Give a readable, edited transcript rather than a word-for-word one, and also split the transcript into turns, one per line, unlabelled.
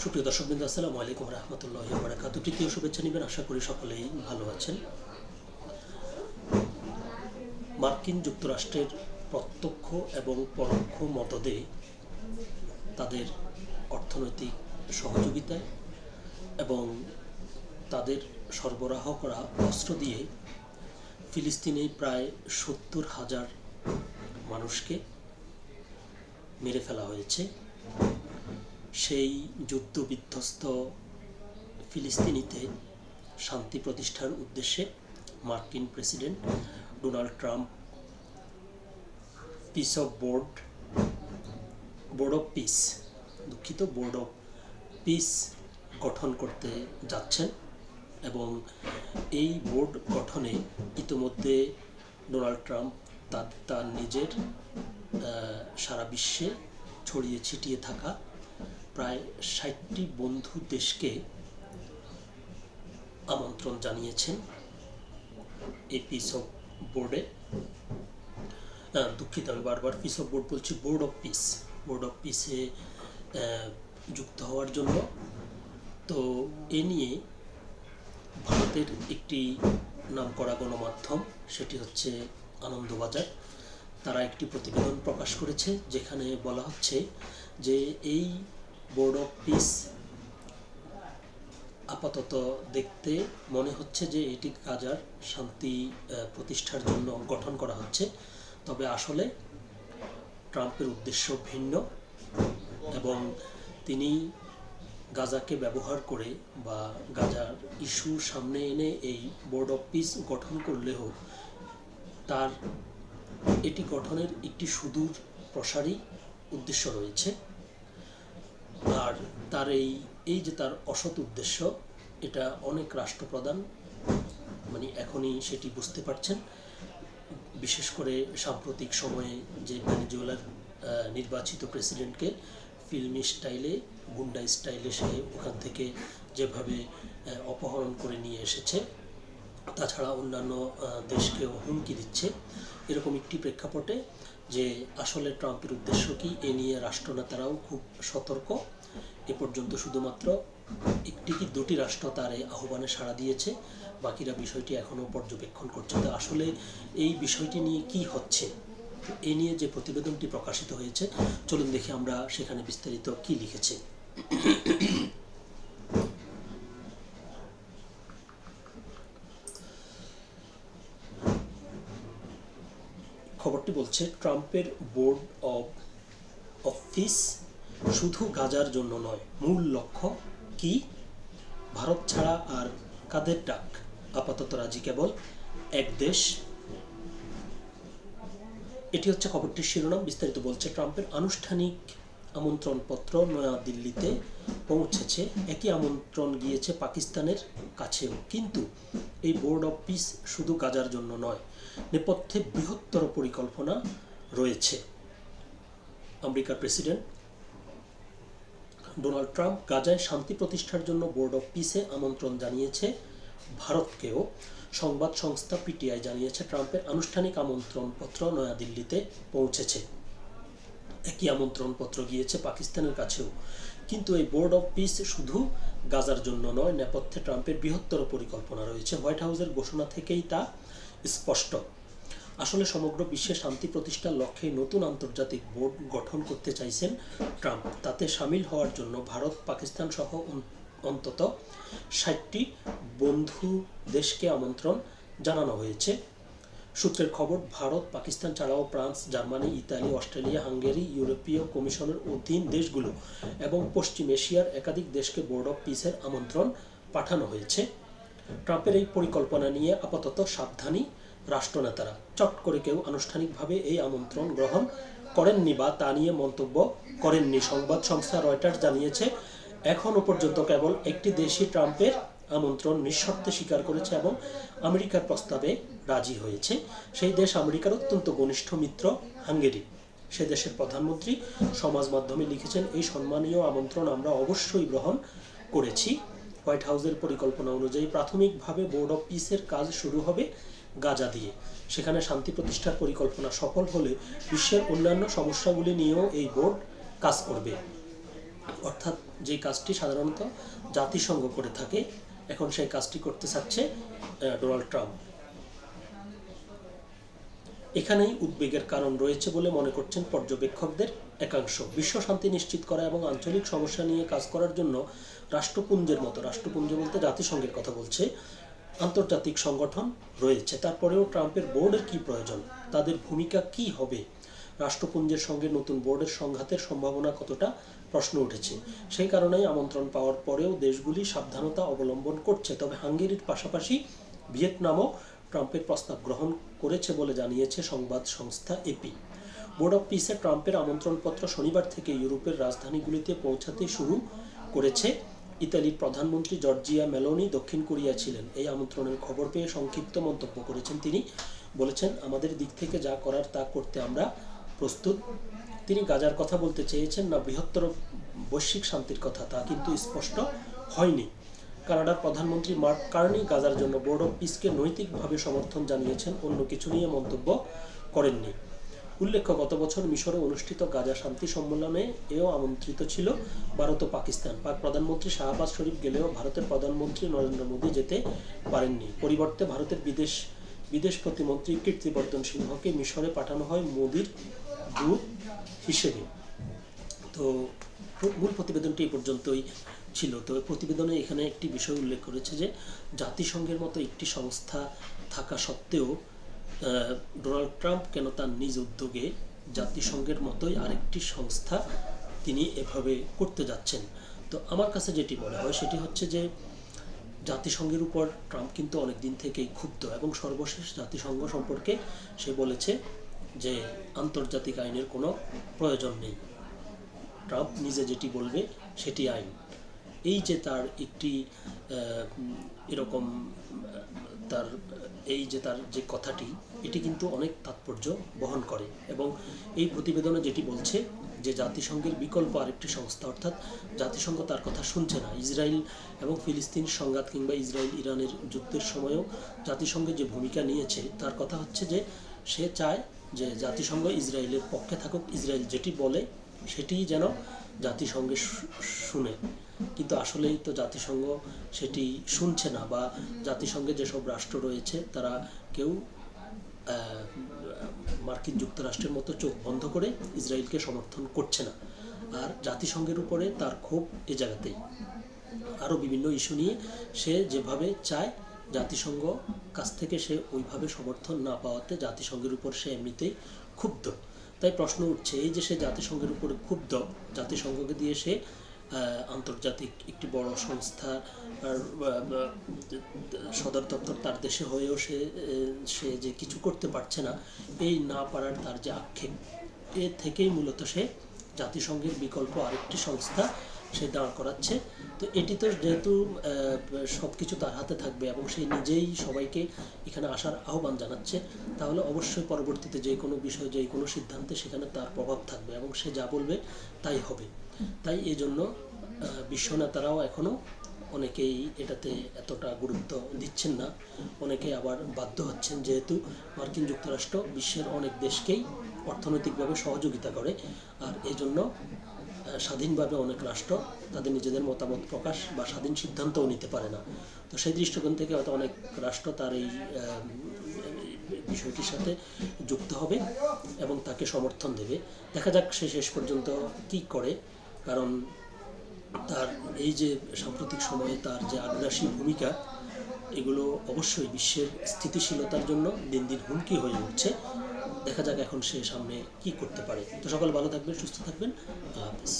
সুপ্রিয় দর্শকবৃন্দ, আসসালামু আলাইকুম রহমতুল্লাহি ওয়া বারাকাতুহু। তৃতীয় শুভেচ্ছা নেবেন, আশা করি সকলেই ভালো আছেন। মার্কিন যুক্তরাষ্ট্রের প্রত্যক্ষ এবং পরোক্ষ মদদে তাদের অর্থনৈতিক সহযোগিতায় এবং তাদের সরবরাহ করা অস্ত্র দিয়ে ফিলিস্তিনে প্রায় ৭০,০০০ মানুষকে মেরে ফেলা হয়েছে। সেই যুদ্ধবিধ্বস্ত ফিলিস্তিনিতে শান্তি প্রতিষ্ঠার উদ্দেশ্যে মার্কিন president Donald Trump board of piece গঠন করতে যাচ্ছেন এবং এই বোর্ড গঠনে ইতিমধ্যে ডোনাল্ড ট্রাম্প তার নিজের সারা বিশ্বে ছড়িয়ে ছিটিয়ে থাকা প্রায় ৬০টি বন্ধু দেশকে আমন্ত্রণ জানিয়েছেন এই পিস অফ বোর্ডে। দুঃখিত, আমি বারবার পিস অফ বোর্ড বলছি, বোর্ড অফ পিসে যুক্ত হওয়ার জন্য। তো এ নিয়ে ভারতের একটি নামকরা গণমাধ্যম, সেটি হচ্ছে আনন্দবাজার, তারা একটি প্রতিবেদন প্রকাশ করেছে যেখানে বলা হচ্ছে যে এই বোর্ড অফ পিস আপাতত দেখতে মনে হচ্ছে যে এটি গাজার শান্তি প্রতিষ্ঠার জন্য গঠন করা হচ্ছে, তবে আসলে ট্রাম্পের উদ্দেশ্য ভিন্ন এবং তিনি গাজাকে ব্যবহার করে বা গাজার ইস্যু সামনে এনে এই বোর্ড অফ পিস গঠন করলেও তার এটি গঠনের একটি সুদূর প্রসারী উদ্দেশ্য রয়েছে। আর তার এই যে তার অসৎ উদ্দেশ্য, এটা অনেক রাষ্ট্রপ্রধান এখনই সেটি বুঝতে পারছেন। বিশেষ করে সাম্প্রতিক সময়ে যে ভেনেজুয়েলার নির্বাচিত প্রেসিডেন্টকে ফিল্মি স্টাইলে, গুন্ডা স্টাইলে সে ওখান থেকে যেভাবে অপহরণ করে নিয়ে এসেছে, তাছাড়া অন্যান্য দেশকেও হুমকি দিচ্ছে, এরকম একটি প্রেক্ষাপটে যে আসলে ট্রাম্পের উদ্দেশ্য কি, এ নিয়ে রাষ্ট্রনেতারাও খুব সতর্ক। এ পর্যন্ত শুধুমাত্র একটি কি দুটি রাষ্ট্র তার এই আহ্বানে সাড়া দিয়েছে, বাকিরা বিষয়টি এখনও পর্যবেক্ষণ করছে। তো আসলে এই বিষয়টি নিয়ে কি হচ্ছে, এ নিয়ে যে প্রতিবেদনটি প্রকাশিত হয়েছে, চলুন দেখি আমরা সেখানে বিস্তারিত কি লিখেছে। খবরটি বলছে, ট্রাম্পের বোর্ড অফ পিস শুধু গাজার জন্য নয়, মূল লক্ষ্য কি? ভারত ছাড়া আর কাদের ডাক? আপাতত রাজি কেবল এক দেশ। এটি হচ্ছে খবরটির শিরোনাম। বিস্তারিত বলছে, ট্রাম্পের আনুষ্ঠানিক আমন্ত্রণপত্র নয়াদিল্লিতে পৌঁছেছে, একই আমন্ত্রণ গিয়েছে পাকিস্তানের কাছেও। কিন্তু এই বোর্ড অফ পিস শুধু গাজার জন্য নয়, নেপথ্যে বৃহত্তর পরিকল্পনা রয়েছে। আমেরিকার প্রেসিডেন্ট ডোনাল্ড ট্রাম্প গাজায় শান্তি প্রতিষ্ঠার জন্য বোর্ড অফ পিসে আমন্ত্রণ জানিয়েছে ভারতকেও। সংবাদ সংস্থা পিটিআই জানিয়েছে, ট্রাম্পের আনুষ্ঠানিক আমন্ত্রণপত্র নয়াদিল্লিতে পৌঁছেছে, একই আমন্ত্রণপত্র গিয়েছে পাকিস্তানের কাছেও। কিন্তু এই বোর্ড অফ পিস শুধু গাজার জন্য নয়, নেপথ্যে ট্রাম্পের বৃহত্তর পরিকল্পনা রয়েছে। হোয়াইট হাউসের ঘোষণা থেকেই তা স্পষ্ট। আসলে সমগ্র বিশ্বে শান্তি প্রতিষ্ঠার লক্ষ্যে নতুন আন্তর্জাতিক বোর্ড গঠন করতে চাইছেন ট্রাম্প। তাতে সামিল হওয়ার জন্য ভারত, পাকিস্তান সহ অন্তত ৬০টি বন্ধু দেশকে আমন্ত্রণ জানানো হয়েছে। সূত্রের খবর, ভারত, পাকিস্তান ছাড়াও France, Germany, Italy, Australia, Hungary, ইউরোপীয় কমিশনের অধীন দেশগুলো এবং পশ্চিম এশিয়ার একাধিক দেশকে বোর্ড অফ পিসের আমন্ত্রণ পাঠানো হয়েছে। ট্রাম্পের এই পরিকল্পনা নিয়ে আপাতত সাবধানী রাষ্ট্রনেতারা। চট করে কেউ আনুষ্ঠানিকভাবে এই আমন্ত্রণ গ্রহণ করেননি বা তা নিয়ে মন্তব্য করেননি। সংবাদ সংস্থা রয়টার্স জানিয়েছে, এখনও পর্যন্ত কেবল একটি দেশই ট্রাম্পের আমন্ত্রণ নিঃশর্তে স্বীকার করেছে এবং আমেরিকার প্রস্তাবে রাজি হয়েছে। সেই দেশ আমেরিকার অত্যন্ত ঘনিষ্ঠ মিত্র হাঙ্গেরি। সে দেশের প্রধানমন্ত্রী সমাজ মাধ্যমে লিখেছেন, এই সম্মানীয় আমন্ত্রণ আমরা অবশ্যই গ্রহণ করেছি। হোয়াইট হাউসের পরিকল্পনা অনুযায়ী প্রাথমিকভাবে বোর্ড অফ পিসের কাজ শুরু হবে গাজা দিয়ে। সেখানে শান্তি প্রতিষ্ঠার পরিকল্পনা সফল হলে বিশ্বের অন্যান্য সমস্যাগুলি নিয়েও এই বোর্ড কাজ করবে। অর্থাৎ যে কাজটি সাধারণত জাতিসংঘ করে থাকে, এখন সেই কাজটি করতে চাচ্ছে ডোনাল্ড ট্রাম্প। এখানেই উদ্বেগের কারণ রয়েছে বলে মনে করছেন পর্যবেক্ষকদের একাংশ। বিশ্ব শান্তি নিশ্চিত করা এবং আঞ্চলিক সমস্যা নিয়ে কাজ করার জন্য রাষ্ট্রপুঞ্জের মতো, রাষ্ট্রপুঞ্জ বলতে জাতিসংঘের কথা বলছে, আন্তর্জাতিক সংগঠন রয়েছে। তারপরেও ট্রাম্পের বোর্ডের কি প্রয়োজন, তাদের ভূমিকা কি হবে, রাষ্ট্রপুঞ্জের সঙ্গে নতুন বোর্ডের সংঘাতের সম্ভাবনা কতটা, প্রশ্ন উঠেছে। সেই কারণেই আমন্ত্রণ পাওয়ার পরেও দেশগুলি সাবধানতা অবলম্বন করছে। তবে হাঙ্গেরির পাশাপাশি ভিয়েতনামও ট্রাম্পের প্রস্তাব গ্রহণ করেছে বলে জানিয়েছে সংবাদ সংস্থা এপি। বোর্ড অব পিসে ট্রাম্পের আমন্ত্রণপত্র শনিবার থেকে ইউরোপের রাজধানীগুলিতে পৌঁছাতে শুরু করেছে। ইতালির প্রধানমন্ত্রী জর্জিয়া মেলোনি দক্ষিণ কোরিয়া ছিলেন। এই আমন্ত্রণের খবর পেয়ে সংক্ষিপ্ত মন্তব্য করেছেন তিনি। বলেছেন, আমাদের দিক থেকে যা করার তা করতে আমরা প্রস্তুত। তিনি গাজার কথা বলতে চেয়েছেন না বৃহত্তর বৈশ্বিক শান্তির কথা, তা কিন্তু স্পষ্ট হয়নি। কানাডার প্রধানমন্ত্রী মার্ক কার্নি গাজার জন্য বোর্ড অব পিসকে নৈতিকভাবে সমর্থন জানিয়েছেন, অন্য কিছু নিয়ে মন্তব্য করেননি। উল্লেখ্য, গত বছর মিশরে অনুষ্ঠিত গাজা শান্তি সম্মেলনে এও আমন্ত্রিত ছিল ভারত ও পাকিস্তান। পাক প্রধানমন্ত্রী শাহবাজ শরীফ গেলেও ভারতের প্রধানমন্ত্রী নরেন্দ্র মোদী যেতে পারেননি। পরিবর্তে ভারতের বিদেশ প্রতিমন্ত্রী কীর্তিবর্ধন সিংহকে মিশরে পাঠানো হয় মোদীর দূত হিসেবে। তো মূল প্রতিবেদনটি এই পর্যন্তই ছিল। তবে প্রতিবেদনে এখানে একটি বিষয় উল্লেখ করেছে যে জাতিসংঘের মতো একটি সংস্থা থাকা সত্ত্বেও ডোনাল্ড ট্রাম্প কেন তার নিজ উদ্যোগে জাতিসংঘের মতোই আরেকটি সংস্থা তিনি এভাবে করতে যাচ্ছেন। তো আমার কাছে যেটি মনে হয় সেটি হচ্ছে যে জাতিসংঘের উপর ট্রাম্প কিন্তু অনেক দিন থেকেই ক্ষুব্ধ, এবং সর্বশেষ জাতিসংঘ সম্পর্কে সে বলেছে যে আন্তর্জাতিক আইনের কোনো প্রয়োজন নেই। ট্রাম্প নিজে যেটি বলবে সেটি আইন। এই যে তার একটি এরকম তার যে কথাটি, এটি কিন্তু অনেক তাৎপর্য বহন করে। এবং এই প্রতিবেদনে যেটি বলছে যে জাতিসংঘের বিকল্প আরেকটি সংস্থা, অর্থাৎ জাতিসংঘ তার কথা শুনছে না। ইসরায়েল এবং ফিলিস্তিন সংঘাত কিংবা ইসরায়েল ইরানের যুদ্ধের সময়ও জাতিসংঘের যে ভূমিকা নিয়েছে, তার কথা হচ্ছে যে সে চায় যে জাতিসংঘ ইসরায়েলের পক্ষে থাকুক, ইসরায়েল যেটি বলে সেটিই যেন জাতিসংঘে শুনে। কিন্তু আসলেই তো জাতিসংঘ সেটি শুনছে না, বা জাতিসংঘে যেসব রাষ্ট্র রয়েছে তারা কেউ মার্কিন যুক্তরাষ্ট্রের মতো চোখ বন্ধ করে ইসরায়েলকে সমর্থন করছে না। আর জাতিসংঘের উপরে তার ক্ষোভ এ জায়গাতেই। আরও বিভিন্ন ইস্যু নিয়ে সে যেভাবে চায় জাতিসংঘ কাছ থেকে সে ওইভাবে সমর্থন না পাওয়াতে জাতিসংঘের উপর সে এমনিতেই ক্ষুব্ধ। তাই প্রশ্ন উঠছে, এই যে সে জাতিসংঘের উপরে ক্ষুব্ধ, জাতিসংঘকে দিয়ে সে আন্তর্জাতিক একটি বড় সংস্থা সদর দপ্তর তার দেশে হয়েও সে যে কিছু করতে পারছে না, এই না পারার তার যে আক্ষেপ, এ থেকেই মূলত সে জাতিসংঘের বিকল্প আরেকটি সংস্থা সে দাঁড় করাচ্ছে। তো এটি তো যেহেতু সব কিছু তার হাতে থাকবে এবং সে নিজেই সবাইকে এখানে আসার আহ্বান জানাচ্ছে, তাহলে অবশ্যই পরবর্তীতে যে কোনো বিষয়, যে কোনো সিদ্ধান্তে সেখানে তার প্রভাব থাকবে এবং সে যা বলবে তাই হবে। তাই এই জন্য বিশ্ব নেতারাও এখনও অনেকেই এটাতে এতটা গুরুত্ব দিচ্ছেন না। অনেকে আবার বাধ্য হচ্ছেন, যেহেতু মার্কিন যুক্তরাষ্ট্র বিশ্বের অনেক দেশকেই অর্থনৈতিকভাবে সহযোগিতা করে, আর এই জন্য স্বাধীনভাবে অনেক রাষ্ট্র তাদের নিজেদের মতামত প্রকাশ বা স্বাধীন সিদ্ধান্তও নিতে পারে না। তো সেই দৃষ্টিকোণ থেকে হয়তো অনেক রাষ্ট্র তার এই বিষয়টির সাথে যুক্ত হবে এবং তাকে সমর্থন দেবে। দেখা যাক সে শেষ পর্যন্ত কী করে, কারণ তার এই যে সাম্প্রতিক সময়ে তার যে আগ্রাসী ভূমিকা, এগুলো অবশ্যই বিশ্বের স্থিতিশীলতার জন্য দিন দিন হুমকি হয়ে উঠছে। দেখা যাক এখন সে সামনে কি করতে পারে। তো সকল ভালো থাকবেন, সুস্থ থাকবেন, আল্লাহ হাফেজ।